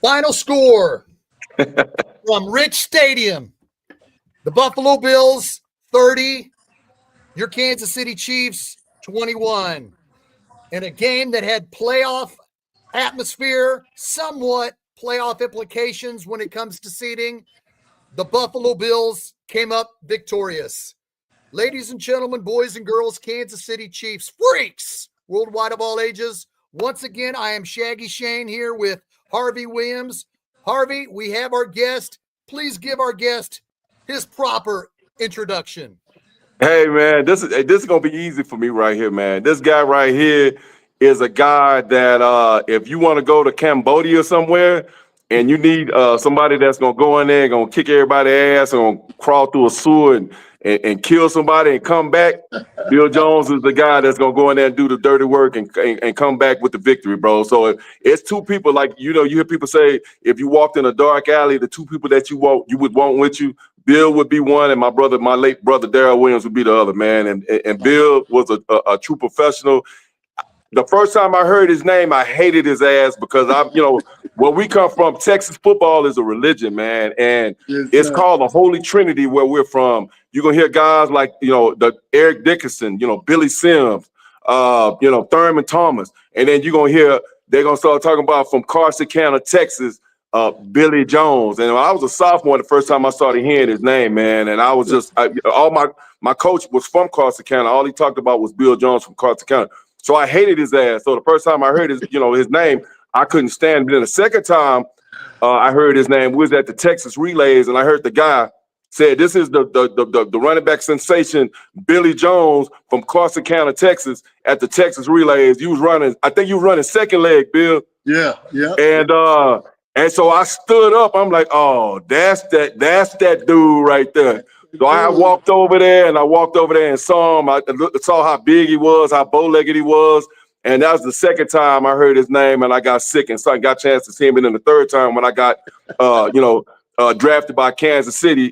Final score from Rich Stadium. The Buffalo Bills 30, your Kansas City Chiefs 21. In a game that had playoff atmosphere, somewhat playoff implications when it comes to seeding, the Buffalo Bills came up victorious. Ladies and gentlemen, boys and girls, Kansas City Chiefs freaks worldwide of all ages. Once again, I am Shaggy Shane here with Harvey Williams. Harvey, we have our guest. Please give our guest his proper introduction. Hey, man, this is going to be easy for me right here, man. This guy right here is a guy that if you want to go to Cambodia somewhere and you need somebody that's going to go in there and going to kick everybody's ass and going to crawl through a sewer and kill somebody and come back, Bill Jones is the guy that's going to go in there and do the dirty work and come back with the victory, bro. So it's two people, like, you hear people say, if you walked in a dark alley, the two people that you would want with you, Bill would be one, and my late brother, Darrell Williams, would be the other, man. And Bill was a true professional. The first time I heard his name, I hated his ass because where we come from, Texas football is a religion, man. And it's called the Holy Trinity where we're from. You're going to hear guys like, the Eric Dickerson, Billy Sims, Thurman Thomas. And then you're going to hear, they're going to start talking about from Corsicana, Texas, Billy Jones. And I was a sophomore the first time I started hearing his name, man. And I was just, my coach was from Corsicana. All he talked about was Bill Jones from Corsicana. So I hated his ass. So the first time I heard his name, I couldn't stand it. But then the second time I heard his name, we was at the Texas Relays, and I heard the guy said, "This is the running back sensation, Billy Jones from Corsicana, Texas, at the Texas Relays. I think you was running second leg, Bill." Yeah. And so I stood up. I'm like, "Oh, that's that dude right there." So I walked over there and saw him. I saw how big he was, how bow-legged he was. And that was the second time I heard his name, and I got sick. And so I got a chance to see him. And then the third time when I got, drafted by Kansas City,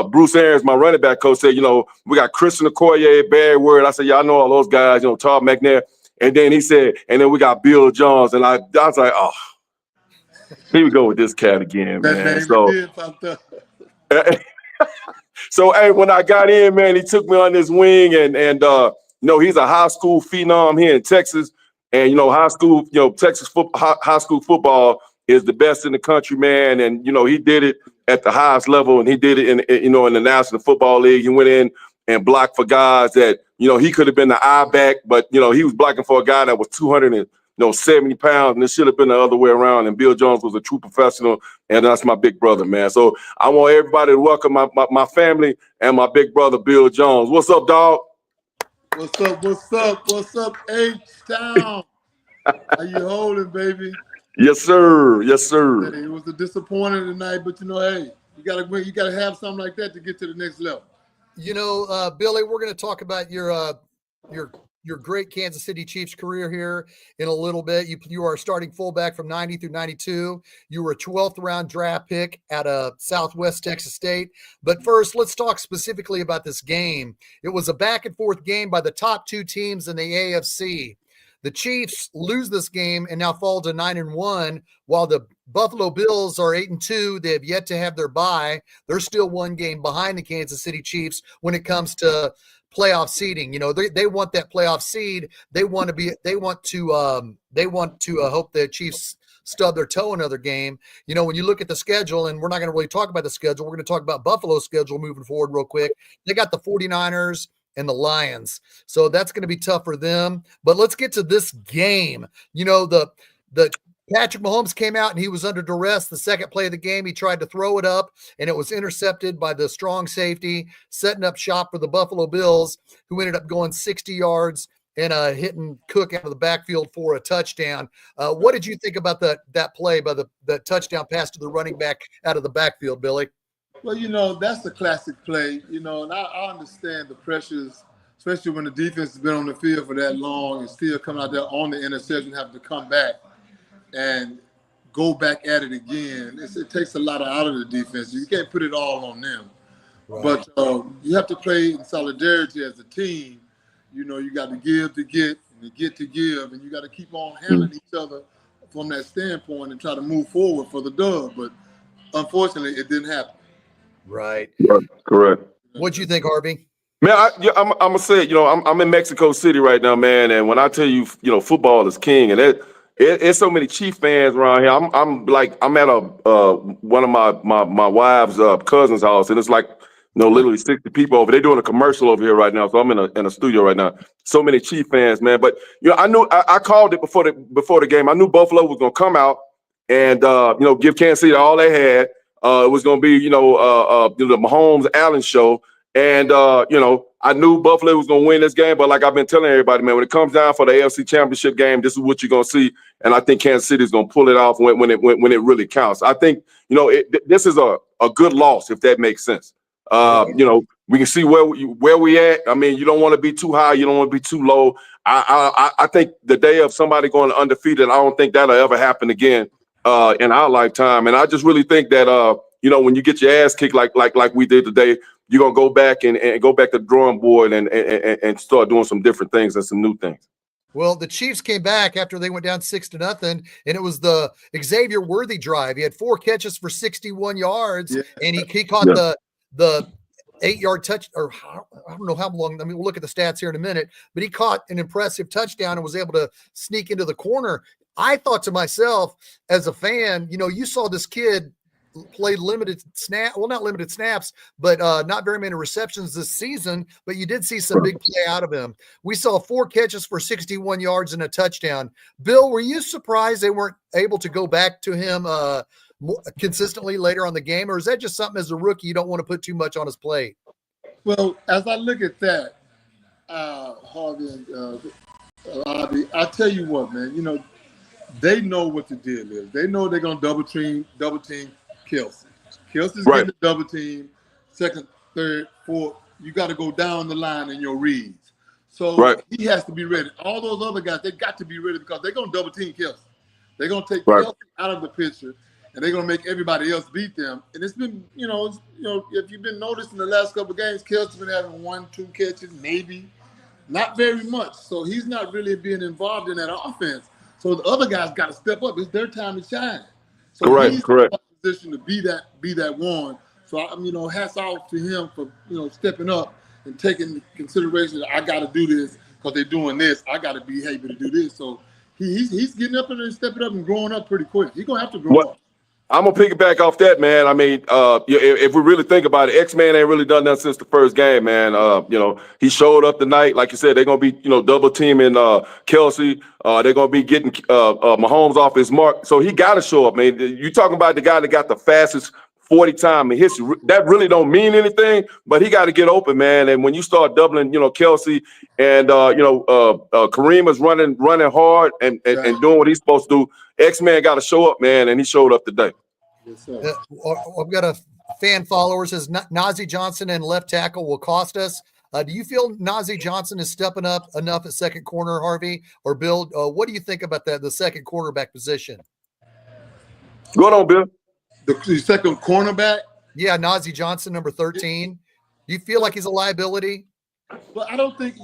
Bruce Arians, my running back coach, said, we got Christian Okoye, Barry Word. I said, yeah, I know all those guys, Todd McNair. And then he said, and then we got Bill Jones. And I was like, oh, here we go with this cat again, man. So, hey, when I got in, man, he took me on his wing, and he's a high school phenom here in Texas, and high school football is the best in the country, man. And he did it at the highest level, and he did it in the National Football League. He went in and blocked for guys that he could have been the eye back, but he was blocking for a guy that was 270 pounds, and it should have been the other way around. And Bill Jones was a true professional, and that's my big brother, man. So I want everybody to welcome my family and my big brother, Bill Jones. What's up, dog? What's up, H-Town? How you holding, baby? Yes, sir. Hey, it was a disappointing tonight, but hey, you gotta have something like that to get to the next level. Billy, we're going to talk about your great Kansas City Chiefs career here in a little bit. You are starting fullback from 90 through 92. You were a 12th round draft pick at Southwest Texas State. But first, let's talk specifically about this game. It was a back and forth game by the top two teams in the AFC. The Chiefs lose this game and now fall to 9-1, while the Buffalo Bills are 8-2. They have yet to have their bye. They're still one game behind the Kansas City Chiefs when it comes to playoff seeding. They want that playoff seed. They want to hope the Chiefs stub their toe another game. When you look at the schedule, and we're not going to really talk about the schedule, we're going to talk about Buffalo's schedule moving forward real quick. They got the 49ers and the Lions. So that's going to be tough for them. But let's get to this game. The Patrick Mahomes came out and he was under duress. The second play of the game, he tried to throw it up, and it was intercepted by the strong safety, setting up shop for the Buffalo Bills, who ended up going 60 yards and hitting Cook out of the backfield for a touchdown. What did you think about that play by the touchdown pass to the running back out of the backfield, Billy? Well, that's the classic play, and I understand the pressures, especially when the defense has been on the field for that long and still coming out there on the interception, having to come back and go back at it again. It takes a lot out of the defense. You can't put it all on them. Right. But you have to play in solidarity as a team. You got to give to get and to get to give, and you got to keep on handling each other from that standpoint and try to move forward for the dub. But unfortunately, it didn't happen. Right. Correct. What'd you think, Harvey? Man, I'm gonna say it. I'm in Mexico City right now, man. And when I tell you, football is king, and it's so many Chief fans around here. I'm at one of my wife's cousin's house, and it's like literally 60 people over. They're doing a commercial over here right now, so I'm in a studio right now. So many Chief fans, man. But I knew I called it before the game. I knew Buffalo was gonna come out and give Kansas City all they had. It was going to be, the Mahomes Allen show. And, I knew Buffalo was going to win this game. But like I've been telling everybody, man, when it comes down for the AFC Championship game, this is what you're going to see. And I think Kansas City is going to pull it off when it really counts. I think, this is a good loss, if that makes sense. We can see where we at. I mean, you don't want to be too high. You don't want to be too low. I think the day of somebody going undefeated, I don't think that'll ever happen again. In our lifetime. And I just really think that, when you get your ass kicked like we did today, you're going to go back and go back to the drawing board and start doing some different things and some new things. Well, the Chiefs came back after they went down 6-0, and it was the Xavier Worthy drive. He had 4 catches for 61 yards, and he caught the 8-yard touch, or I don't know how long. I mean, we'll look at the stats here in a minute, but he caught an impressive touchdown and was able to sneak into the corner. I thought to myself, as a fan, you saw this kid play limited snap, well, not limited snaps, but not very many receptions this season, but you did see some big play out of him. We saw 4 catches for 61 yards and a touchdown. Bill, were you surprised they weren't able to go back to him more consistently later on the game, or is that just something as a rookie you don't want to put too much on his plate? Well, as I look at that, Harvey and I tell you what, man, they know what the deal is. They know they're going to double team Kelsey. Kelsey's getting the double team, second, third, fourth. You got to go down the line in your reads. So he has to be ready. All those other guys, they got to be ready because they're going to double team Kelsey. They're going to take Kelsey out of the picture, and they're going to make everybody else beat them. And it's been, if you've been noticing the last couple of games, Kelsey's been having 1-2 catches, maybe. Not very much. So he's not really being involved in that offense. So the other guys got to step up. It's their time to shine. So he's in a position to be that one. So hats off to him for stepping up and taking consideration that I got to do this because they're doing this. I got to be able to do this. So he's getting up and stepping up and growing up pretty quick. He's gonna have to grow up. I'm gonna piggyback off that, man. I mean, if we really think about it, X-Man ain't really done nothing since the first game, man. He showed up tonight. Like you said, they're gonna be, double teaming Kelsey. They're gonna be getting Mahomes off his mark. So he gotta show up, man. You talking about the guy that got the fastest 40 time in history. That really don't mean anything, but he got to get open, man. And when you start doubling, Kelsey and Kareem is running hard and doing what he's supposed to do. X-Man got to show up, man, and he showed up today. Yes, sir. I've got a fan follower says Najee Johnson and left tackle will cost us. Do you feel Najee Johnson is stepping up enough at second corner, Harvey or Bill? What do you think about the second quarterback position? Go on, Bill. The second cornerback? Yeah, Najee Johnson, number 13. Do you feel like he's a liability? Well, I don't think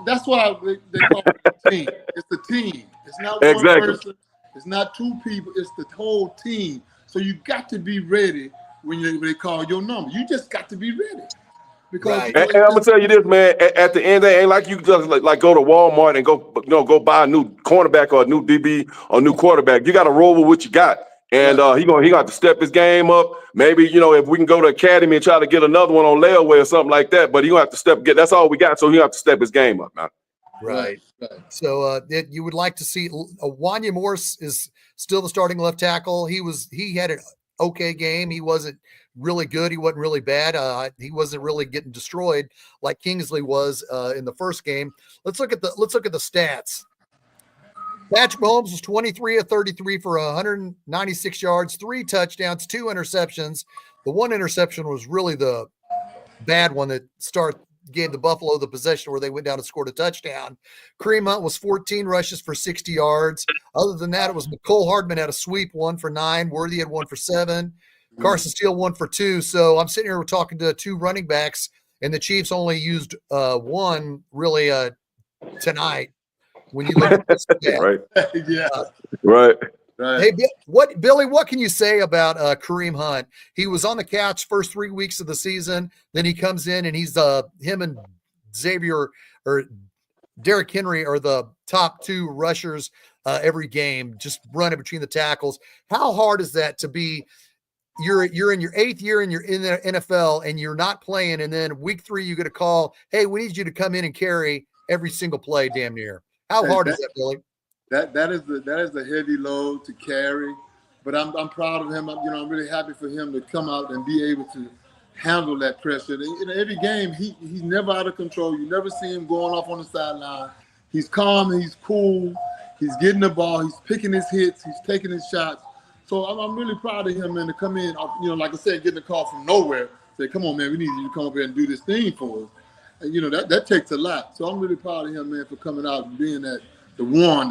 that's why they call it a team. It's the team. It's not one person. It's not 2 people. It's the whole team. So you got to be ready when they call your number. You just got to be ready. Because and I'm gonna tell you this, man. At the end, it ain't like you just like go to Walmart and go buy a new cornerback or a new DB or a new quarterback. You got to roll with what you got. And he got to step his game up. Maybe, if we can go to academy and try to get another one on layaway or something like that. But he gonna have to that's all we got. So he have to step his game up, man. Right. So you would like to see Wanya Morris is still the starting left tackle. He had an okay game. He wasn't really good. He wasn't really bad. He wasn't really getting destroyed like Kingsley was in the first game. Let's look at the stats. Patrick Mahomes was 23 of 33 for 196 yards, 3 touchdowns, 2 interceptions. The one interception was really the bad one that gave the Buffalo the possession where they went down and scored a touchdown. Kareem Hunt was 14 rushes for 60 yards. Other than that, it was Mecole Hardman had a sweep, 1 for 9. Worthy had 1 for 7. Carson Steele 1 for 2. So I'm sitting here talking to 2 running backs, and the Chiefs only used 1 really tonight. When you look at this, right, yeah, right. Hey, Billy, what can you say about Kareem Hunt? He was on the couch first 3 weeks of the season. Then he comes in and he's him and Xavier or Derrick Henry are the top 2 rushers every game, just running between the tackles. How hard is that to be? You're in your 8th year and you're in the NFL and you're not playing, and then week 3 you get a call, hey, we need you to come in and carry every single play, damn near. How hard is that, Billy? That is a heavy load to carry, but I'm proud of him. I'm really happy for him to come out and be able to handle that pressure. In every game, he's never out of control. You never see him going off on the sideline. He's calm, he's cool, he's getting the ball, he's picking his hits, he's taking his shots. So I'm really proud of him, man, to come in. Like I said, getting a call from nowhere. Say, come on, man, we need you to come up here and do this thing for us. And that takes a lot. So I'm really proud of him, man, for coming out and being the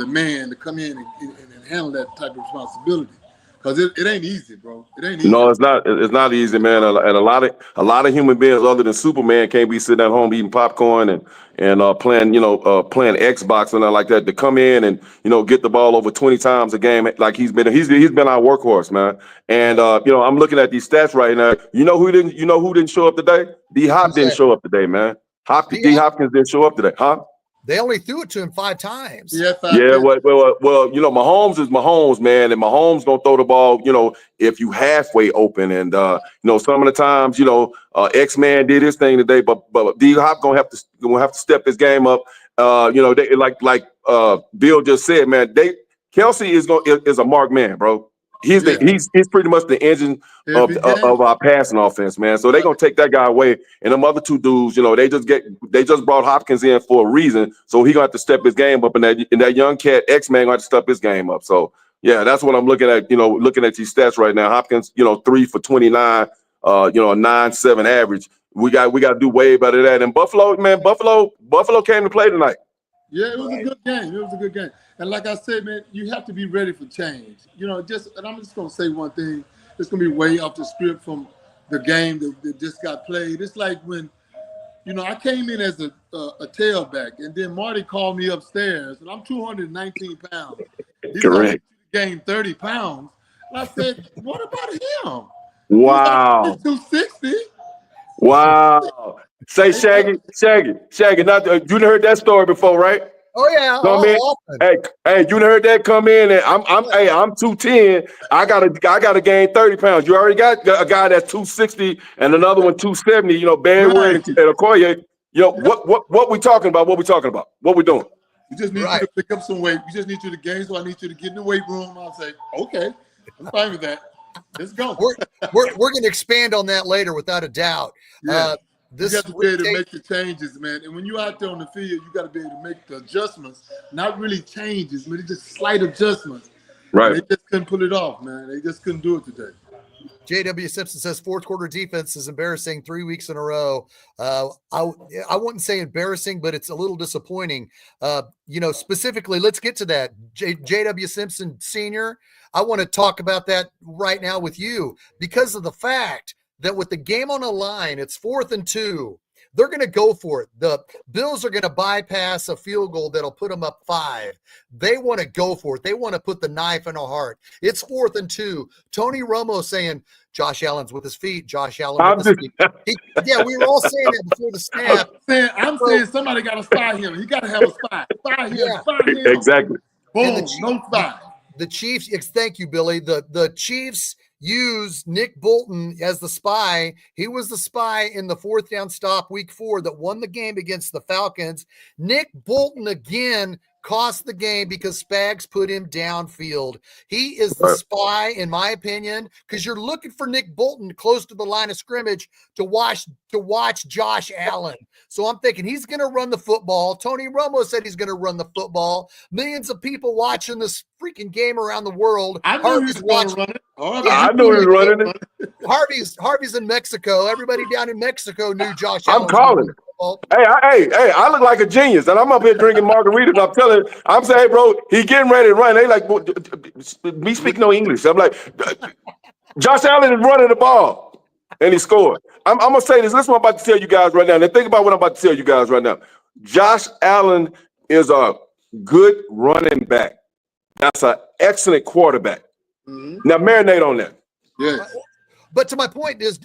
man to come in and handle that type of responsibility. Because it ain't easy, bro. It ain't easy. No, it's not. It's not easy, man. And a lot of human beings other than Superman can't be sitting at home eating popcorn and playing Xbox and like that, to come in and get the ball over 20 times a game like he's been our workhorse, man. And I'm looking at these stats right now. You know who didn't show up today? D Hop didn't show up today, man. D Hopkins didn't show up today, huh? They only threw it to him 5 times. Yeah, well, Mahomes is Mahomes, man, and Mahomes don't throw the ball, if you halfway open. And some of the times, X-Man did his thing today, but D Hop gonna have to step his game up. They like Bill just said, man. Kelsey is a marked man, bro. He's pretty much the engine of our passing offense, man. So they're gonna take that guy away, and them other 2 dudes, they just brought Hopkins in for a reason, so he gonna have to step his game up, and that young cat X-Man gonna have to step his game up. So yeah, that's what I'm looking at. Looking at these stats right now, Hopkins, 3 for 29, a 9.7 average. We got to do way better than that. And Buffalo came to play tonight. Yeah, it was a good game. It was a good game. And like I said, man, you have to be ready for change. And I'm just going to say one thing. It's going to be way off the script from the game that just got played. It's like when, I came in as a tailback, and then Marty called me upstairs, and I'm 219 pounds. He's correct. Gained 30 pounds. And I said, what about him? Wow. 260. Wow. Say Shaggy. You heard that story before, right? Oh yeah. Hey, you heard that come in, and I'm 210. I gotta gain 30 pounds. You already got a guy that's 260 and another one 270. Barry and Okoye. What we talking about? What we talking about? What we doing? We just need you to pick up some weight. We just need you to gain, so I need you to get in the weight room. I'll say, okay, I'm fine with that. Let's go. We're going to expand on that later, without a doubt. Yeah. You got to be able to make the changes, man. And when you're out there on the field, you got to be able to make the adjustments. Not really changes, but it's just slight adjustments. Right. They just couldn't pull it off, man. They just couldn't do it today. J.W. Simpson says 4th quarter defense is embarrassing 3 weeks in a row. I wouldn't say embarrassing, but it's a little disappointing. Specifically, let's get to that. J.W. Simpson Sr., I want to talk about that right now with you because of the fact that with the game on the line, it's 4th and 2. They're going to go for it. The Bills are going to bypass a field goal that'll put them up 5. They want to go for it. They want to put the knife in the heart. It's 4th and 2. Tony Romo saying, Josh Allen's with his feet. Josh Allen with his feet. We were all saying that before the snap. I'm saying somebody got to spy him. He got to have a spy. Spy him. Spy him. Exactly. Boom. No spy. The Chiefs, thank you, Billy. The Chiefs used Nick Bolton as the spy. He was the spy in the 4th down stop week 4 that won the game against the Falcons. Nick Bolton again cost the game because Spags put him downfield. He is the spy, in my opinion, because you're looking for Nick Bolton close to the line of scrimmage to watch Josh Allen. So I'm thinking he's going to run the football. Tony Romo said he's going to run the football. Millions of people watching this freaking game around the world. I knew he was going to run it. I knew he was running it. Harvey's in Mexico. Everybody down in Mexico knew Josh I'm Allen. calling it. Hey, I look like a genius, and I'm up here drinking margaritas. I'm saying, hey, bro, he getting ready to run. They like, me speak no English. I'm like, Josh Allen is running the ball, and he scored. I'm gonna say this. Listen, what I'm about to tell you guys right now. Now think about what I'm about to tell you guys right now. Josh Allen is a good running back. That's an excellent quarterback. Mm-hmm. Now marinate on that. Yeah. But to my point is,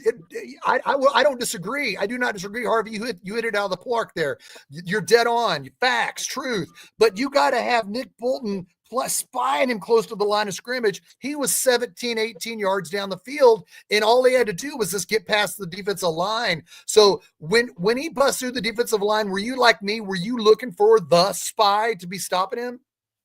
I don't disagree. I do not disagree, Harvey. You hit it out of the park there. You're dead on. Facts, truth. But you got to have Nick Bolton spying him close to the line of scrimmage. He was 17, 18 yards down the field, and all he had to do was just get past the defensive line. So when he busts through the defensive line, were you like me? Were you looking for the spy to be stopping him?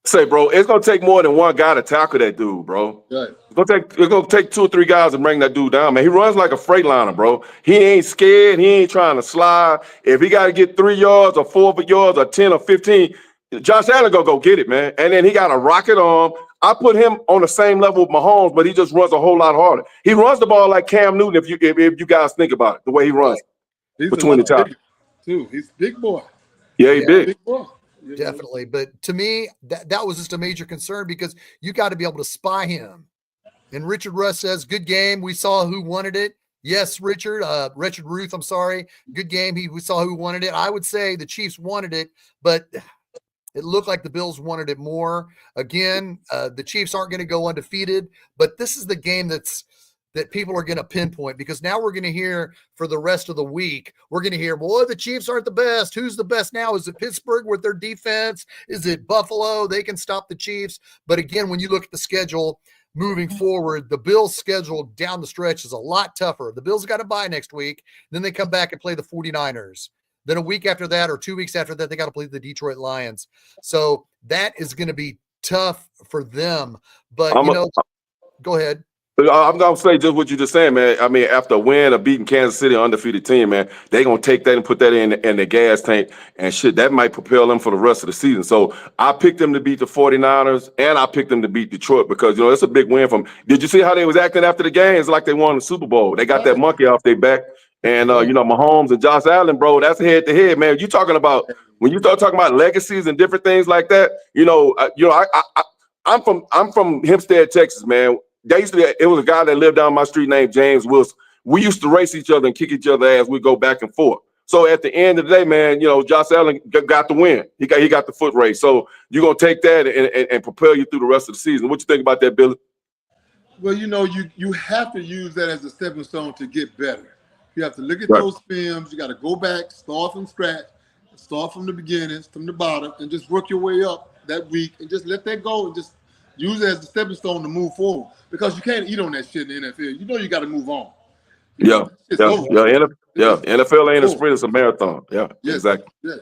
Say, bro, it's gonna take more than one guy to tackle that dude, bro. Right. It's gonna take 2 or 3 guys to bring that dude down, man. He runs like a freight liner, bro. He ain't scared. He ain't trying to slide. If he got to get 3 yards or 4 yards or 10 or 15, Josh Allen gonna go get it, man. And then he got a rocket arm. I put him on the same level with Mahomes, but he just runs a whole lot harder. He runs the ball like Cam Newton. If you guys think about it, the way he runs between the top. Too. He's a big boy. Yeah, he big. Big boy. Definitely. But to me, that was just a major concern because you got to be able to spy him. And Richard Russ says, good game. We saw who wanted it. Yes, Richard Ruth, I'm sorry. Good game. We saw who wanted it. I would say the Chiefs wanted it, but it looked like the Bills wanted it more. Again, the Chiefs aren't going to go undefeated, but this is the game that people are going to pinpoint because now we're going to hear for the rest of the week, we're going to hear, boy, the Chiefs aren't the best. Who's the best now? Is it Pittsburgh with their defense? Is it Buffalo? They can stop the Chiefs. But again, when you look at the schedule moving forward, the Bills' schedule down the stretch is a lot tougher. The Bills got to bye next week. Then they come back and play the 49ers. Then a week after that or 2 weeks after that, they got to play the Detroit Lions. So that is going to be tough for them. But, go ahead. I'm going to say just what you just saying, man. I mean, after a win of beating Kansas City, undefeated team, man, they're going to take that and put that in their gas tank and shit. That might propel them for the rest of the season. So I picked them to beat the 49ers and I picked them to beat Detroit because, it's a big win from them. Did you see how they was acting after the game? It's like they won the Super Bowl. They got that monkey off their back. And, Mahomes and Josh Allen, bro, that's head to head, man. You talking about when you start talking about legacies and different things like that, I'm from Hempstead, Texas, man. It was a guy that lived down my street named James Wilson. We used to race each other and kick each other ass. We go back and forth. So at the end of the day, man, Josh Allen got the win. He got the foot race. So you're gonna take that and propel you through the rest of the season. What you think about that, Billy? Well, you have to use that as a stepping stone to get better. You have to look at those films. You got to go back, start from scratch, start from the beginning, from the bottom, and just work your way up that week and just let that go and just use it as a stepping stone to move forward because you can't eat on that shit in the NFL. You got to move on. NFL ain't a sprint, it's a marathon. Yeah, yes, exactly. Yes.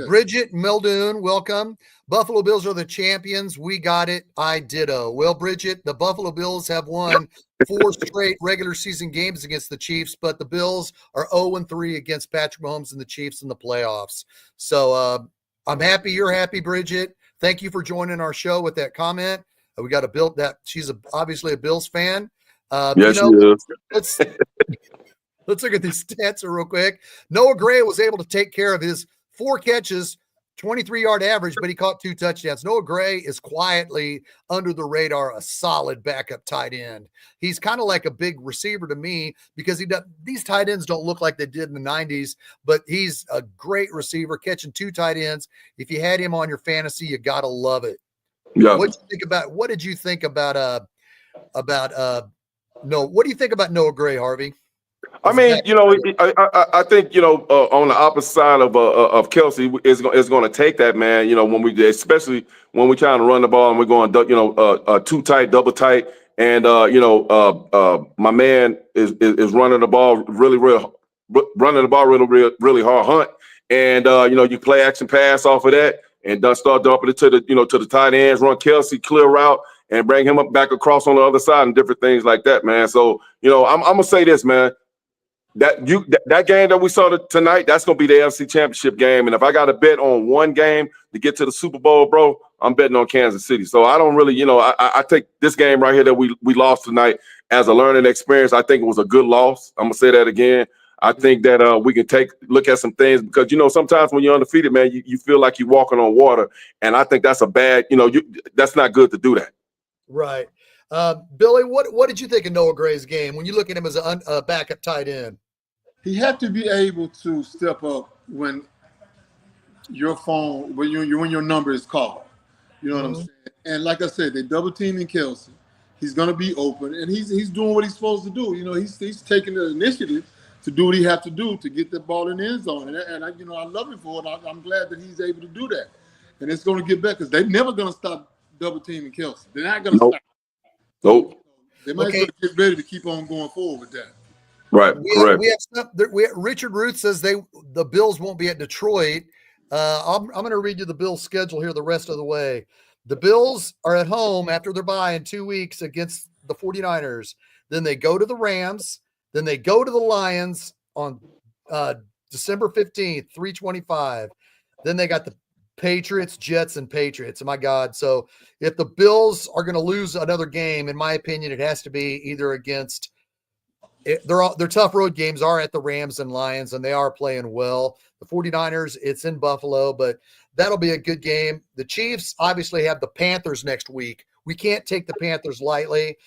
Bridget Muldoon, welcome. Buffalo Bills are the champions. We got it. I ditto. Well, Bridget, the Buffalo Bills have won 4 straight regular season games against the Chiefs, but the Bills are 0-3 against Patrick Mahomes and the Chiefs in the playoffs. So I'm happy you're happy, Bridget. Thank you for joining our show with that comment. We got she's obviously a Bills fan. Yes, she is. Let's look at these stats real quick. Noah Gray was able to take care of his 4 catches, 23-yard average, but he caught 2 touchdowns. Noah Gray is quietly under the radar, a solid backup tight end. He's kind of like a big receiver to me because these tight ends don't look like they did in the 90s, but he's a great receiver, catching 2 tight ends. If you had him on your fantasy, you got to love it. Yeah. What did you think about what do you think about Noah Gray, Harvey? I mean, I think on the opposite side of Kelsey is going to take that, man. Especially when we're trying to run the ball and we're going, too tight, double tight, and my man is running the ball really hard, Hunt, and you play action pass off of that. and start dumping it to the tight ends, run Kelsey clear route, and bring him up back across on the other side and different things like that, man. So, I'm gonna say this, man. That game that we saw tonight, that's gonna be the AFC Championship game. And if I got to bet on one game to get to the Super Bowl, bro, I'm betting on Kansas City. So I don't really, I take this game right here that we lost tonight as a learning experience. I think it was a good loss. I'm gonna say that again. I think that we can look at some things because sometimes when you're undefeated, man, you feel like you're walking on water, and I think that's a bad, that's not good to do that. Right, Billy. What did you think of Noah Gray's game when you look at him as a backup tight end? He had to be able to step up when when your number is called. You know what I'm saying? And like I said, they double teaming Kelsey. He's gonna be open, and he's doing what he's supposed to do. He's taking the initiative to do what he has to do to get the ball in the end zone. And I love him for it. I'm glad that he's able to do that. And it's going to get better because they're never going to stop double teaming Kelsey. They're not going to stop. Nope. They might get ready to keep on going forward with that. Right. Correct. Richard Ruth says the Bills won't be at Detroit. I'm going to read you the Bills' schedule here the rest of the way. The Bills are at home after their bye in 2 weeks against the 49ers. Then they go to the Rams. Then they go to the Lions on December 15th, 3:25. Then they got the Patriots, Jets, and Patriots. My God. So if the Bills are going to lose another game, in my opinion, it has to be either against their tough road games are at the Rams and Lions, and they are playing well. The 49ers, it's in Buffalo, but that'll be a good game. The Chiefs obviously have the Panthers next week. We can't take the Panthers lightly.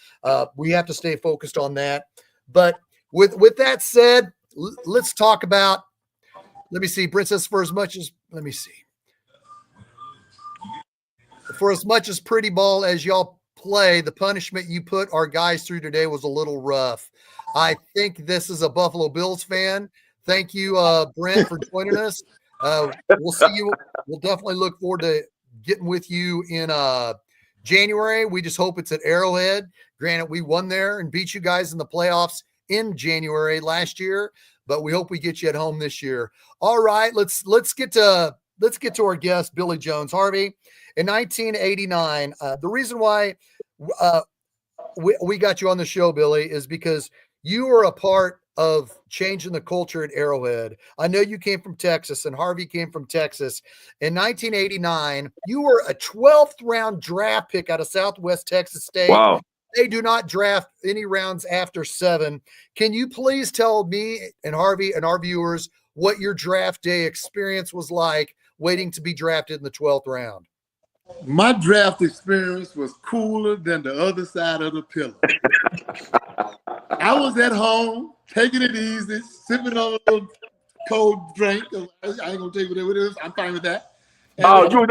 We have to stay focused on that. But with that said, let's talk about, let me see, Princess, for as much as pretty ball as y'all play, the punishment you put our guys through today was a little rough. I think this is a Buffalo Bills fan. Thank you, Brent, for joining us. We'll see you. We'll definitely look forward to getting with you in January. We just hope it's at Arrowhead. Granted, we won there and beat you guys in the playoffs in January last year, but we hope we get you at home this year. All right, let's get to our guest, Billy Jones. Harvey, in 1989, the reason why we got you on the show, Billy, is because you were a part of changing the culture at Arrowhead. I know you came from Texas, and Harvey came from Texas. In 1989, you were a 12th round draft pick out of Southwest Texas State. Wow. They do not draft any rounds after 7. Can you please tell me and Harvey and our viewers what your draft day experience was like waiting to be drafted in the 12th round? My draft experience was cooler than the other side of the pillow. I was at home, taking it easy, sipping on a little cold drink. I ain't gonna tell you what it is. I'm fine with that. And you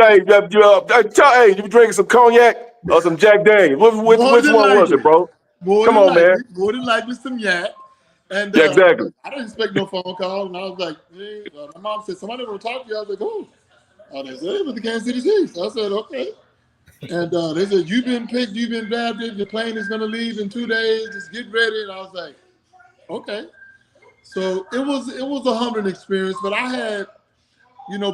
drinking some cognac or some Jack Daniels? Which one was it, bro? Come on, man. More than likely some yak. And yeah, exactly. I didn't expect no phone call, and I was like, hey, my mom said somebody will talk to you. I was like, oh, they said it was the Kansas City Chiefs. I said, okay. And they said, you've been picked, you've been drafted, your plane is going to leave in 2 days, just get ready. And I was like, okay. So it was a humbling experience, but I had,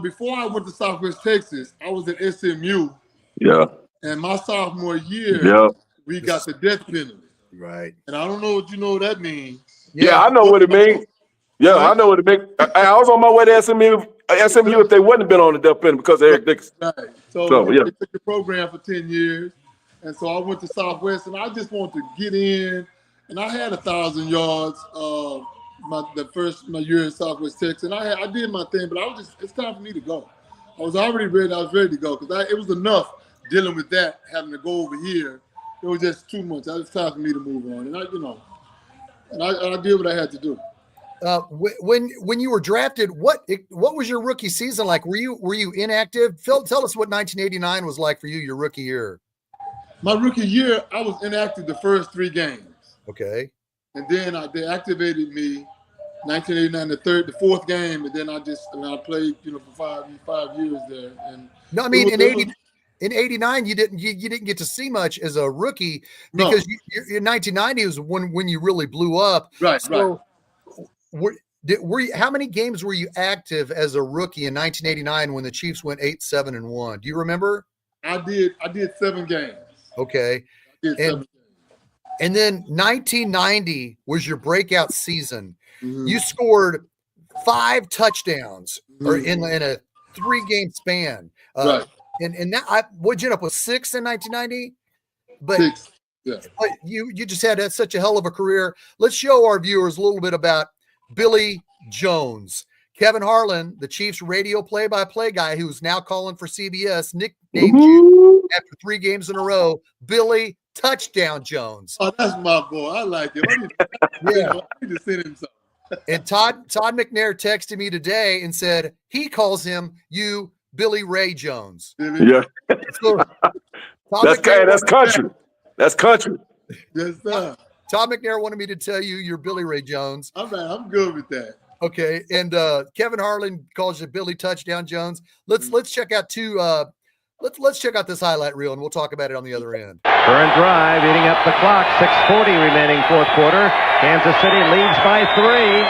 before I went to Southwest Texas, I was at SMU. Yeah. And my sophomore year, we got the death penalty. Right. And I don't know what what that means. Yeah, I know what it means. Yeah, I know what it means. I was on my way to SMU if they wouldn't have been on the death penalty because of Eric Dixon. Right. So they took the program for 10 years. And so I went to Southwest, and I just wanted to get in. And I had 1,000 yards my year in Southwest Texas. And I did my thing, but it's time for me to go. I was already ready. I was ready to go because it was enough dealing with that, having to go over here. It was just too much. It was time for me to move on. And I did what I had to do. When you were drafted, what was your rookie season like? Were you inactive? Phil, tell us what 1989 was like for you, your rookie year. My rookie year, I was inactive the first 3 games. Okay. And then they activated me 1989, the 4th game, and then I played, for 5 years there. And no, I mean in 89, you didn't get to see much as a rookie because in 1990 was when you really blew up. Right. So How many games were you active as a rookie in 1989 when the Chiefs went 8-7-1? Do you remember? I did 7 games. Okay. I did 7 games. And then 1990 was your breakout season. Mm-hmm. You scored 5 touchdowns or in a 3-game span. Right. And that what'd you end up with 6 in 1990? But 6. Yeah. But you just had such a hell of a career. Let's show our viewers a little bit about Billy Jones. Kevin Harlan, the Chiefs radio play-by-play guy who's now calling for CBS, nicknamed you after 3 games in a row, Billy Touchdown Jones. Oh, that's my boy. I like him. I need to send him something. And Todd McNair texted me today and said he calls him you Billy Ray Jones. Yeah. So, that's country. That's country. Yes, sir. Todd McNair wanted me to tell you you're Billy Ray Jones. I'm good with that. Okay, and Kevin Harlan calls you Billy Touchdown Jones. Let's check out let's check out this highlight reel, and we'll talk about it on the other end. Current drive, eating up the clock. 6:40 remaining fourth quarter. Kansas City leads by 3.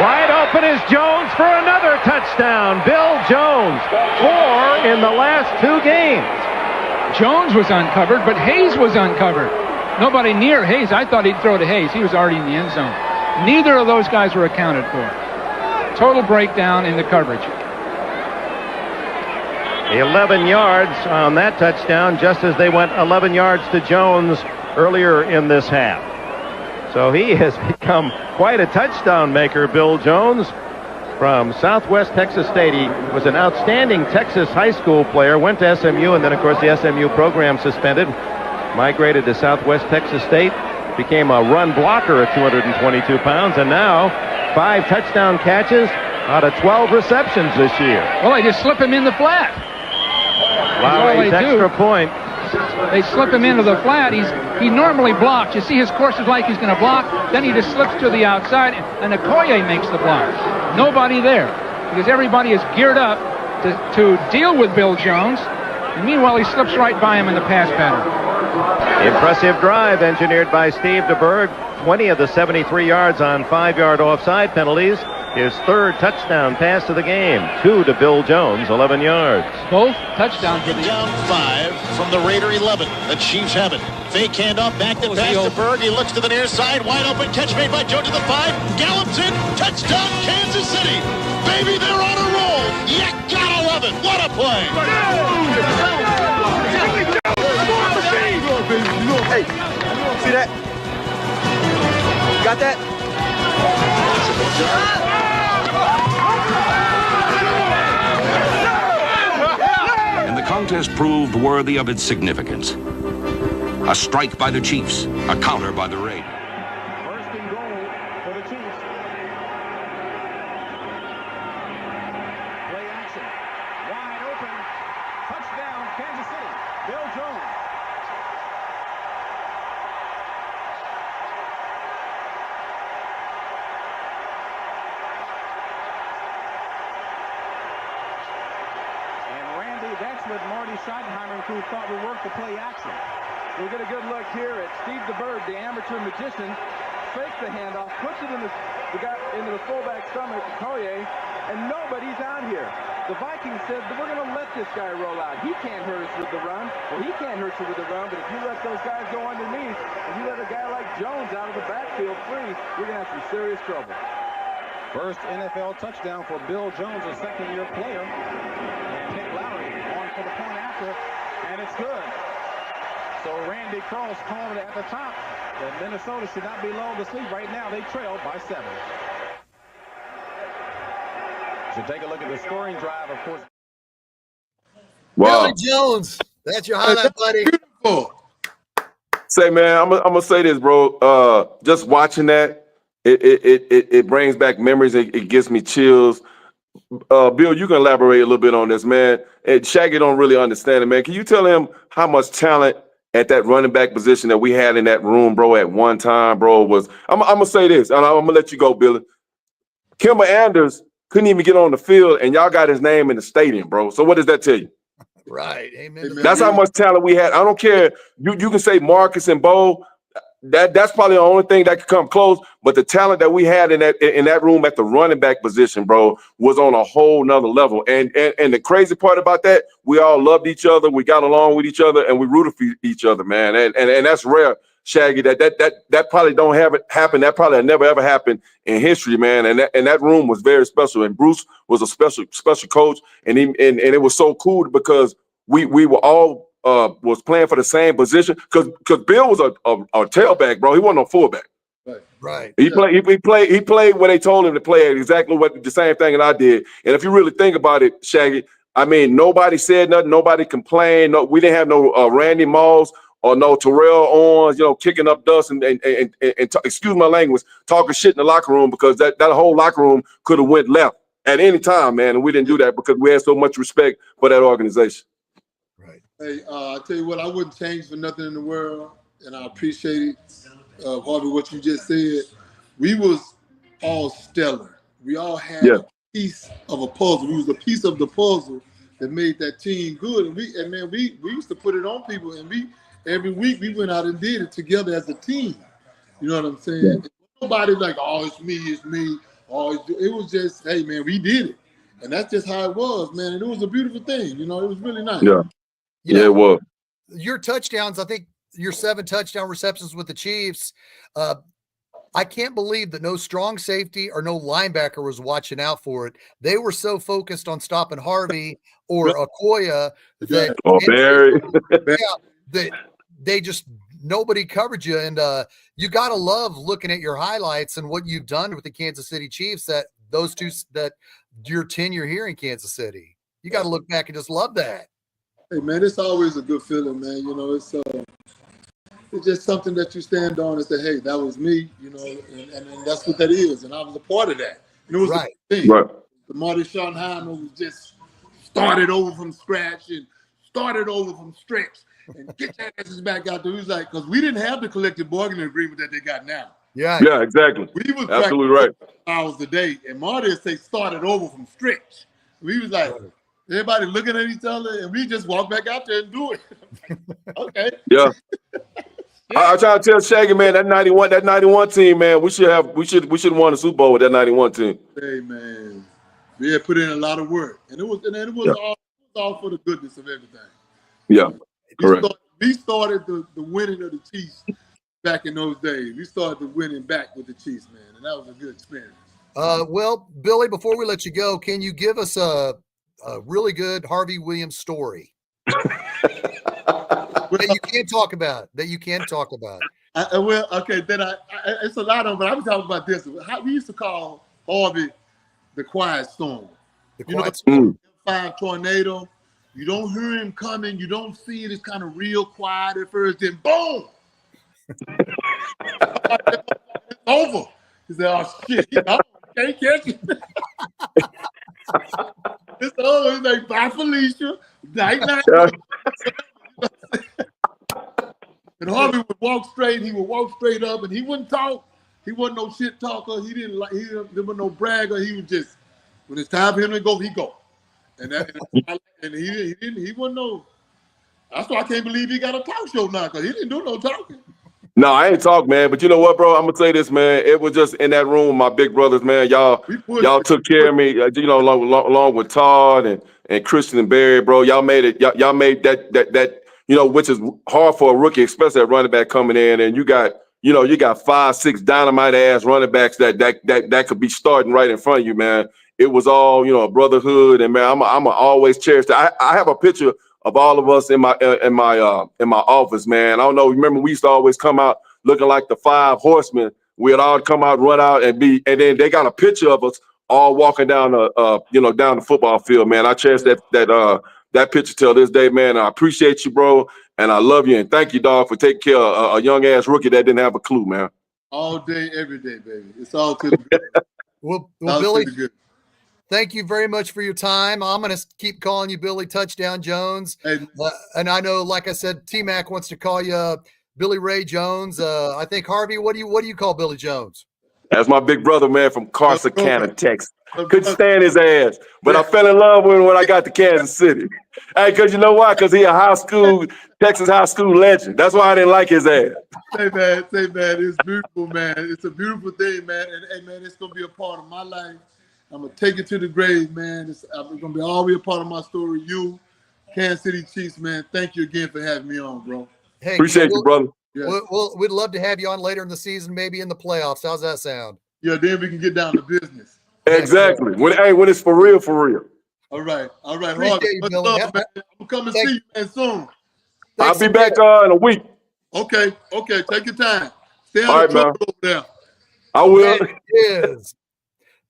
Wide open is Jones for another touchdown. Bill Jones, 4 in the last 2 games. Jones was uncovered, but Hayes was uncovered. Nobody near Hayes. I thought he'd throw to Hayes. He was already in the end zone. Neither of those guys were accounted for. Total breakdown in the coverage. 11 yards on that touchdown, just as they went 11 yards to Jones earlier in this half. So he has become quite a touchdown maker, Bill Jones, from Southwest Texas State. He was an outstanding Texas high school player, went to SMU, and then, of course, the SMU program suspended, migrated to Southwest Texas State, became a run blocker at 222 pounds, and now 5 touchdown catches out of 12 receptions this year. Well, they just slip him in the flat. Lowry's extra point. They slip him into the flat. He normally blocks. You see his course is like he's going to block. Then he just slips to the outside, and Okoye makes the block. Nobody there because everybody is geared up to deal with Bill Jones. And meanwhile, he slips right by him in the pass pattern. Impressive drive engineered by Steve DeBerg. 20 of the 73 yards on 5-yard offside penalties. His 3rd touchdown pass of the game. 2 to Bill Jones, 11 yards. Both touchdowns. Down 5 from the Raider 11. The Chiefs have it. Fake handoff, back to pass to Berg. He looks to the near side. Wide open catch made by Jones to the 5. Gallops in. Touchdown, Kansas City. Baby, they're on a roll. You gotta love it. What a play. Hey, see that? Got that? And the contest proved worthy of its significance. A strike by the Chiefs, a counter by the Raiders. First and goal for the Chiefs. Play action. Wide open. Touchdown, Kansas City. Bill Jones. That's what Marty Schottenheimer and crew thought would work to play action. We'll get a good look here at Steve DeBerg, the amateur magician. Fakes the handoff, puts it into the fullback stomach, Okoye, and nobody's out here. The Vikings said that we're going to let this guy roll out. He can't hurt us with the run. Well, he can't hurt you with the run, but if you let those guys go underneath, and you let a guy like Jones out of the backfield free, you're going to have some serious trouble. First NFL touchdown for Bill Jones, a second-year player. For the point after, and it's good. So Randy Cross called it at the top that Minnesota should not be lulled to sleep. Right now, they trail by 7. So take a look at the scoring drive, of course. Wow. Billy Jones, that's your highlight, buddy. Beautiful. Say, man, I'm gonna say this, bro. Just watching that, it brings back memories. It gives me chills. Bill, you can elaborate a little bit on this, man. And Shaggy don't really understand it, man. Can you tell him how much talent at that running back position that we had in that room, bro, at one time, bro, was – I'm going to say this, and I'm going to let you go, Billy. Kimber Anders couldn't even get on the field, and y'all got his name in the stadium, bro. So what does that tell you? Right. Amen. That's how much talent we had. I don't care. You can say Marcus and Bo. that's probably the only thing that could come close. But the talent that we had in that room at the running back position, bro, was on a whole nother level. And the crazy part about that, we all loved each other, we got along with each other, and we rooted for each other, man. And that's rare, Shaggy. That probably don't have it happen. That probably never ever happened in history, man. And that room was very special. And Bruce was a special coach, and it was so cool because we were all was playing for the same position because Bill was a tailback, bro. He wasn't a fullback. Right. He played what they told him to play, exactly the same thing that I did. And if you really think about it, Shaggy, I mean, nobody said nothing, nobody complained. No, we didn't have no Randy Moss or no Terrell Owens, kicking up dust and excuse my language, talking shit in the locker room, because that whole locker room could have went left at any time, man. And we didn't do that because we had so much respect for that organization. Right. Hey, I tell you what, I wouldn't change for nothing in the world, and I appreciate it, Harvey, what you just said. We was all stellar. We all had a piece of a puzzle. We was a piece of the puzzle that made that team good. And we used to put it on people, and every week we went out and did it together as a team. You know what I'm saying? Yeah. Nobody like, oh, it's me. Oh, it was just, hey, man, we did it. And that's just how it was, man. And it was a beautiful thing. It was really nice. Yeah. It was. Your touchdowns, I think your 7 touchdown receptions with the Chiefs, I can't believe that no strong safety or no linebacker was watching out for it. They were so focused on stopping Harvey or Okoye that Barry. that they just nobody covered you. And you got to love looking at your highlights and what you've done with the Kansas City Chiefs, that your tenure here in Kansas City. You got to look back and just love that. Hey, man, it's always a good feeling, man. It's just something that you stand on and say, hey, that was me, and that's what that is. And I was a part of that. It was right. The thing. Right. The Marty Schottenheimer was just started over from scratch and started over from stretch and get that asses back out there. He was like, because we didn't have the collective bargaining agreement that they got now. Yeah. Yeah, exactly. We was absolutely right. Hours a day, and Marty would say started over from stretch. We was like, everybody looking at each other, and we just walk back out there and do it. Okay. Yeah. I try to tell Shaggy, man, that 91 team, man, we should have won the Super Bowl with that 91 team. Hey, man, we had put in a lot of work, and it was all for the goodness of everything. Yeah, correct. We started the winning of the Chiefs back in those days. We started the winning back with the Chiefs, man, and that was a good experience. Well, Billy, before we let you go, can you give us a really good Harvey Williams story that you can talk about? Well, okay, then it's a lot of them, but I'm talking about this. We used to call Harvey the quiet storm. The quiet storm. 5 tornado. You don't hear him coming. You don't see it. It's kind of real quiet at first. Then boom, it's over. He said, "Oh shit, can't catch it." It's over. He's like, "Bye, Felicia. Night." And Harvey would walk straight. He would walk straight up, and he wouldn't talk. He wasn't no shit talker. There was no bragger. He would just, when it's time for him to go, he go. And he wouldn't know. That's why I can't believe he got a talk show now, because he didn't do no talking. No, I ain't talk, man. But you know what, bro? I'm gonna say this, man. It was just in that room, my big brothers, man. Y'all took care of me, along with Todd and Christian and Barry, bro. Y'all made it. Y'all made that. Which is hard for a rookie, especially a running back coming in, and you got 5, 6 dynamite ass running backs that could be starting right in front of you, man. It was all a brotherhood, and man, I'm always cherish that. I have a picture of all of us in my office, man. I don't know. Remember, we used to always come out looking like the 5 horsemen. We'd all come out, run out, and then they got a picture of us all walking down down the football field, man. I cherish that picture till this day, man. I appreciate you, bro, and I love you, and thank you, dog, for taking care of a young ass rookie that didn't have a clue, man. All day, every day, baby. It's all to the good. Well, Billy, thank you very much for your time. I'm going to keep calling you Billy Touchdown Jones. Hey. And I know, like I said, T-Mac wants to call you Billy Ray Jones. I think, Harvey, what do you call Billy Jones? That's my big brother, man, from Corsicana, Texas. Brother. Couldn't stand his ass, but I fell in love with him when I got to Kansas City. Hey, because you know why? Because he a Texas high school legend. That's why I didn't like his ass. Say, man, it's beautiful, man. It's a beautiful thing, man. And, hey, man, it's going to be a part of my life. I'm going to take it to the grave, man. It's going to be always a part of my story. You, Kansas City Chiefs, man, thank you again for having me on, bro. Hey, appreciate you, brother. Yeah. We'd love to have you on later in the season, maybe in the playoffs. How's that sound? Yeah, then we can get down to business. Exactly. When it's for real, for real. All right. Appreciate you, Much Billy. love, man. I'm coming to see you, man, soon. I'll be back in a week. Okay. Take your time. Stay All out right, of trouble man. over there. I will.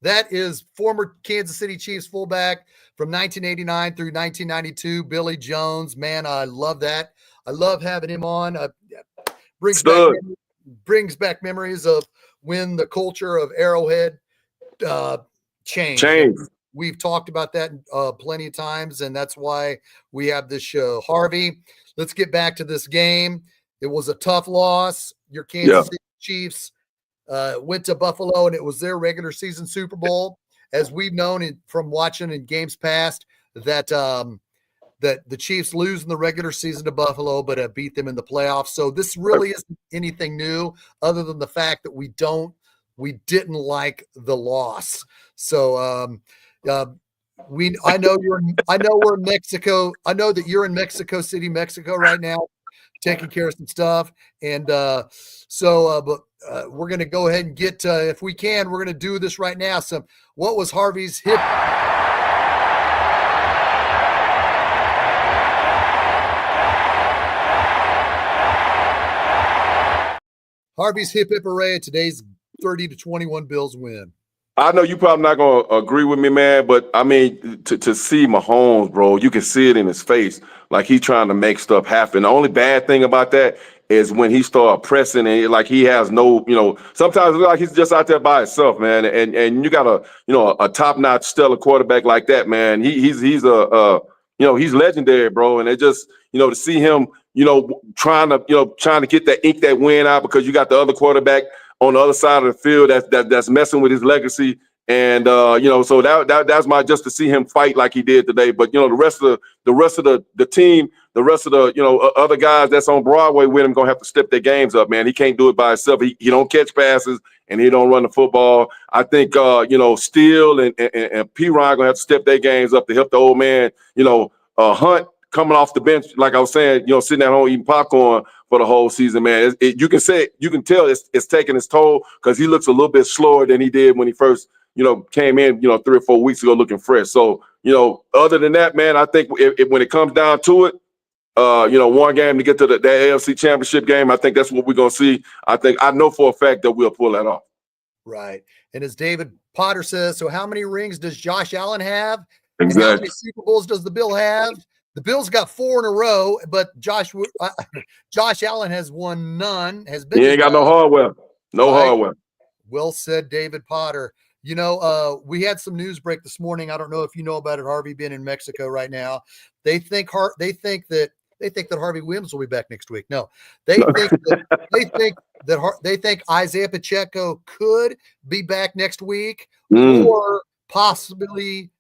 That is former Kansas City Chiefs fullback from 1989 through 1992, Billy Jones. Man, I love that. I love having him on. Brings back memories of when the culture of Arrowhead changed. We've talked about that plenty of times, and that's why we have this show. Harvey, let's get back to this game. It was a tough loss. Your Kansas City Chiefs went to Buffalo, and it was their regular season Super Bowl. As we've known from watching in games past, that that the Chiefs lose in the regular season to Buffalo, but beat them in the playoffs. So this really isn't anything new, other than the fact that we didn't like the loss. So I know we're in Mexico. I know that you're in Mexico City, Mexico right now, taking care of some stuff. And but we're going to go ahead and get, if we can, we're going to do this right now. So what was Harvey's hip? Harvey's hip hooray. Today's 30-21 Bills win. I know you probably not going to agree with me, man, but I mean, to see Mahomes, bro, you can see it in his face. Like he's trying to make stuff happen. The only bad thing about that is when he start pressing and like he has no, sometimes it's like he's just out there by himself, man. And you got a top-notch stellar quarterback like that, man. He's he's legendary, bro. And it just, to see him, trying to get that win out because you got the other quarterback on the other side of the field that's messing with his legacy. And so that's just to see him fight like he did today. But the rest of the team, the rest of the other guys that's on Broadway with him gonna have to step their games up, man. He can't do it by himself. He don't catch passes and he don't run the football. I think Steele and P. Ryan gonna have to step their games up to help the old man. Hunt coming off the bench, like I was saying, sitting at home eating popcorn for the whole season, man. You can tell it's taking its toll because he looks a little bit slower than he did when he first came in, 3 or 4 weeks ago looking fresh. So, other than that, man, I think when it comes down to it, one game to get to the AFC Championship game, I think that's what we're going to see. I know for a fact that we'll pull that off. Right. And as David Potter says, so how many rings does Josh Allen have? Exactly. And how many Super Bowls does the Bill have? The Bills got 4 in a row, but Josh Allen has won none. He ain't got no hardware. Hardware. Well said, David Potter. We had some news break this morning. I don't know if you know about it, Harvey, being in Mexico right now. They think that Harvey Williams will be back next week. No, they think Isaiah Pacheco could be back next week, or possibly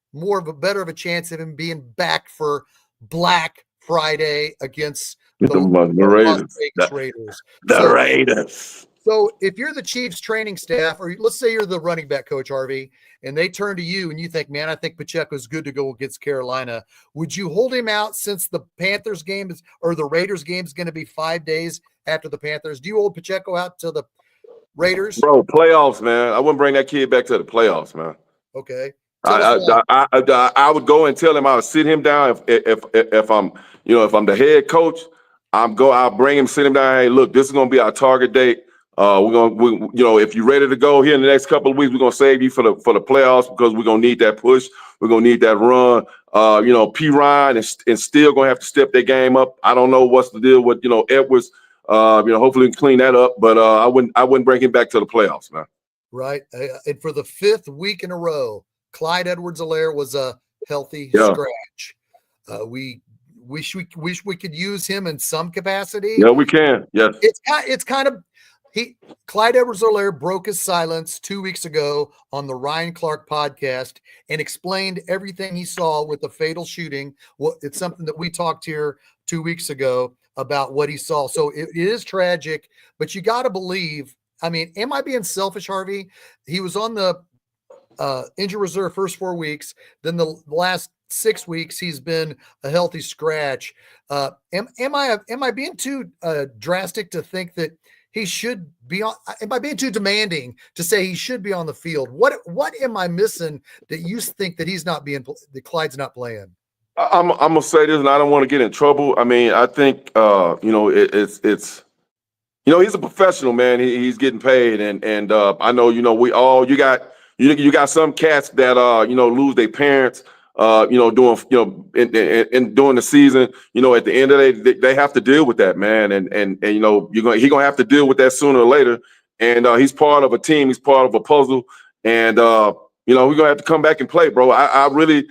better of a chance of him being back for Black Friday against the Raiders. Raiders. So if you're the Chiefs training staff, or let's say you're the running back coach, Harvey, and they turn to you and you think, man, I think Pacheco's good to go against Carolina, would you hold him out since the Panthers game or the Raiders game is going to be 5 days after the Panthers? Do you hold Pacheco out to the Raiders? Bro, playoffs, man. I wouldn't bring that kid back to the playoffs, man. Okay. I would go and tell him I would sit him down if I'm the head coach. I'll bring him, sit him down. Hey, look, this is gonna be our target date. If you're ready to go here in the next couple of weeks, we're gonna save you for the playoffs because we're gonna need that push. We're gonna need that run. P. Ryan and still gonna have to step their game up. I don't know what's the deal with Edwards. Hopefully we can clean that up. But I wouldn't bring him back to the playoffs, man. Right. And for the 5th week in a row, Clyde Edwards-Helaire was a healthy scratch. We wish we could use him in some capacity. Yeah, we can. Yes. It's kind of Clyde Edwards-Helaire broke his silence 2 weeks ago on the Ryan Clark podcast and explained everything he saw with the fatal shooting. Well, it's something that we talked here 2 weeks ago about what he saw. So it is tragic, but you got to believe. I mean, am I being selfish, Harvey? He was on the injury reserve first 4 weeks. Then the last 6 weeks, he's been a healthy scratch. Am I being too drastic to think that he should be on? Am I being too demanding to say he should be on the field? What am I missing that you think that he's not being, that Clyde's not playing? I'm gonna say this, and I don't want to get in trouble. I mean, I think it's he's a professional, man. He's getting paid, and I know we all you got some cats that lose their parents. During the season, at the end of the day, they have to deal with that, man. And he's gonna have to deal with that sooner or later. And he's part of a team, he's part of a puzzle. And we're gonna have to come back and play, bro. I really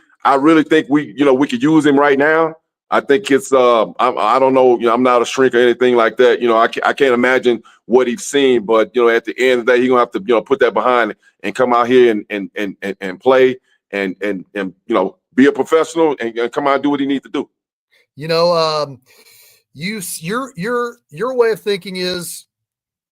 think we could use him right now. I think it's I don't know, I'm not a shrink or anything like that. I can't imagine what he's seen, but at the end of the day, he's gonna have to put that behind and come out here and play. And be a professional and come out and do what he needs to do. Your way of thinking is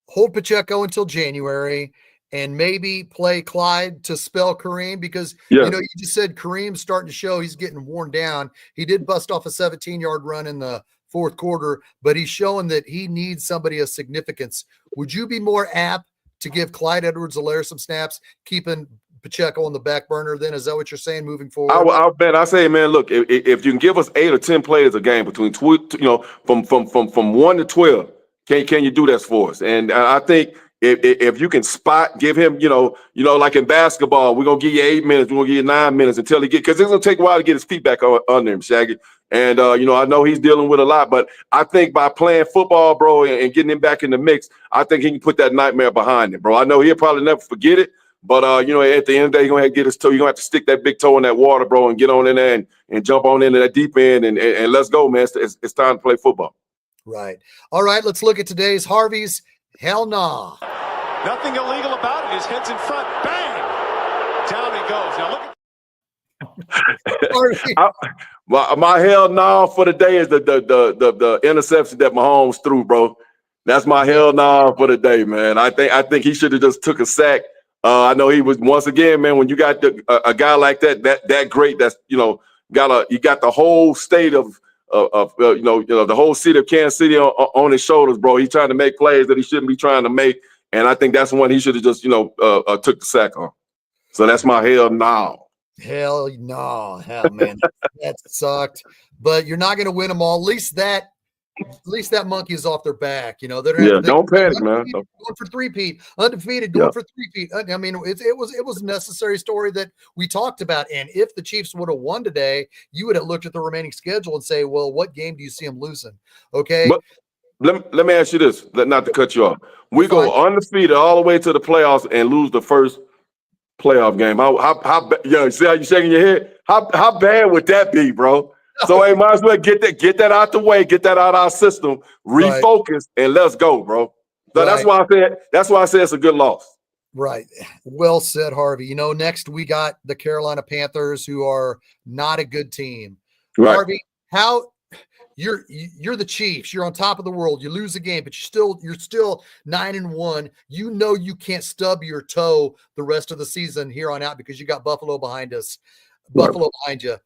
hold Pacheco until January and maybe play Clyde to spell Kareem, because you just said Kareem's starting to show he's getting worn down. He did bust off a 17-yard run in the fourth quarter, but he's showing that he needs somebody of significance. Would you be more apt to give Clyde Edwards-Helaire some snaps, keeping Pacheco on the back burner then? Is that what you're saying moving forward? I'll bet. I say, man, look, if you can give us 8 or 10 players a game between from 1 to 12, can you do that for us? And I think if you can give him, like in basketball, we're gonna give you 8 minutes, we're gonna give you 9 minutes until he because it's gonna take a while to get his feet back under him, Shaggy. And I know he's dealing with a lot, but I think by playing football, bro, and getting him back in the mix, I think he can put that nightmare behind him, bro. I know he'll probably never forget it. But, at the end of the day, you're going to have to get his toe. You're going to have to stick that big toe in that water, bro, and get on in there and jump on into that deep end and let's go, man. It's time to play football. Right. All right, let's look at today's Harvey's Hell Nah. Nothing illegal about it. His head's in front. Bang! Down he goes. Now look at my hell nah for the day is the interception that Mahomes threw, bro. That's my hell nah for the day, man. I think he should have just took a sack. I know he was, once again, man, when you got a guy like that great, that's, you got the whole state of the whole city of Kansas City on his shoulders, bro. He's trying to make plays that he shouldn't be trying to make. And I think that's one he should have just, took the sack on. So that's my hell no. Hell no. Hell, man, that sucked. But you're not going to win them all. At least that monkey is off their back. Don't panic, man. Going for three-peat, undefeated, going for three-peat. I mean, it was a necessary story that we talked about. And if the Chiefs would have won today, you would have looked at the remaining schedule and say, well, what game do you see them losing? Okay. But let me ask you this, not to cut you off. We go undefeated all the way to the playoffs and lose the first playoff game. How see how you shaking your head? How bad would that be, bro? So hey, might as well get that out the way, get that out of our system, refocus, and let's go, bro. So that's why I said it's a good loss. Right. Well said, Harvey. Next we got the Carolina Panthers, who are not a good team. Right. Harvey, how you're the Chiefs, you're on top of the world, you lose a game, but you're still 9-1. You can't stub your toe the rest of the season here on out because you got Buffalo behind us. Buffalo behind you.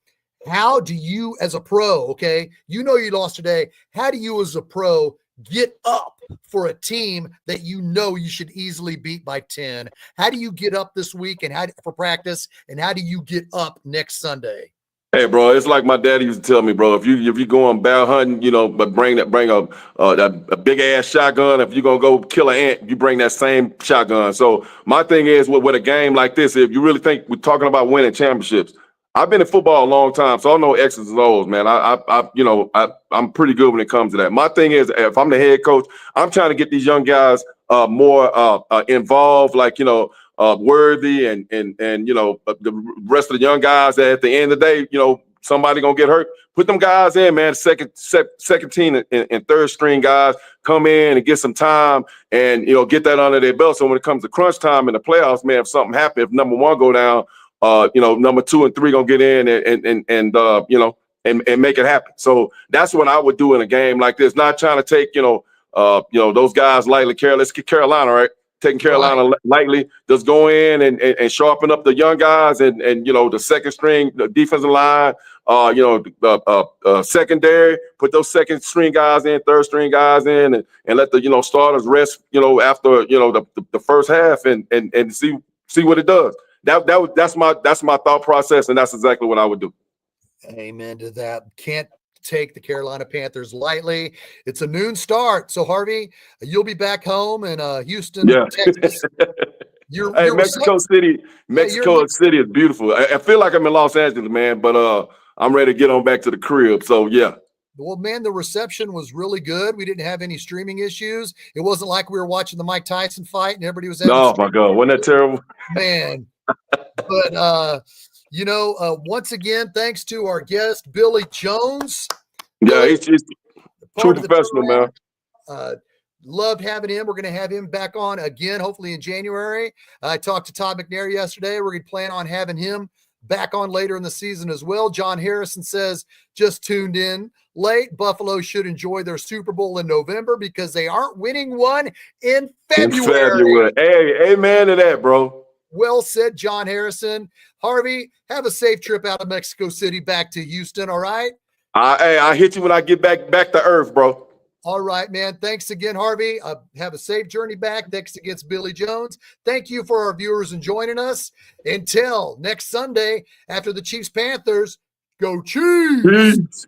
How do you, as a pro, okay, you lost today, how do you as a pro get up for a team that you should easily beat by 10? How do you get up this week for practice, and how do you get up next Sunday? Hey, bro, it's like my daddy used to tell me, bro, if you go on bear hunting, but bring a big ass shotgun. If you're gonna go kill an ant, you bring that same shotgun. So my thing is with a game like this, if you really think we're talking about winning championships, I've been in football a long time, so I know X's and O's, man. I'm pretty good when it comes to that. My thing is, if I'm the head coach, I'm trying to get these young guys more involved, like Worthy and the rest of the young guys that at the end of the day, somebody gonna get hurt. Put them guys in, man. Second team and third string guys come in and get some time and get that under their belt. So when it comes to crunch time in the playoffs, man, if something happens, if number one go down, number 2 and 3 gonna get in and make it happen. So that's what I would do in a game like this. Not trying to take those guys lightly. Let's get Carolina, right? Taking Carolina lightly, just go in and sharpen up the young guys and the second string, the defensive line, secondary, put those second string guys in, third string guys in, and let the starters rest, after the first half and see what it does. That's my thought process, and that's exactly what I would do. Amen to that. Can't take the Carolina Panthers lightly. It's a noon start. So Harvey, you'll be back home in Houston, Texas. Hey, Mexico City is beautiful. I feel like I'm in Los Angeles, man, but I'm ready to get on back to the crib. So yeah. Well, man, the reception was really good. We didn't have any streaming issues. It wasn't like we were watching the Mike Tyson fight and everybody was oh my God, wasn't that terrible? Man. But once again, thanks to our guest, Billy Jones. Yeah, he's true professional, man. Loved having him. We're going to have him back on again, hopefully in January. I talked to Todd McNair yesterday. We're going to plan on having him back on later in the season as well. John Harrison says, just tuned in late. Buffalo should enjoy their Super Bowl in November because they aren't winning one in February. Hey, amen to that, bro. Well said, John Harrison. Harvey, have a safe trip out of Mexico City back to Houston, all right? I hit you when I get back to earth, bro. All right, man. Thanks again, Harvey. Have a safe journey back. Thanks again, Billy Jones. Thank you for our viewers and joining us. Until next Sunday after the Chiefs-Panthers, go Chiefs! Peace.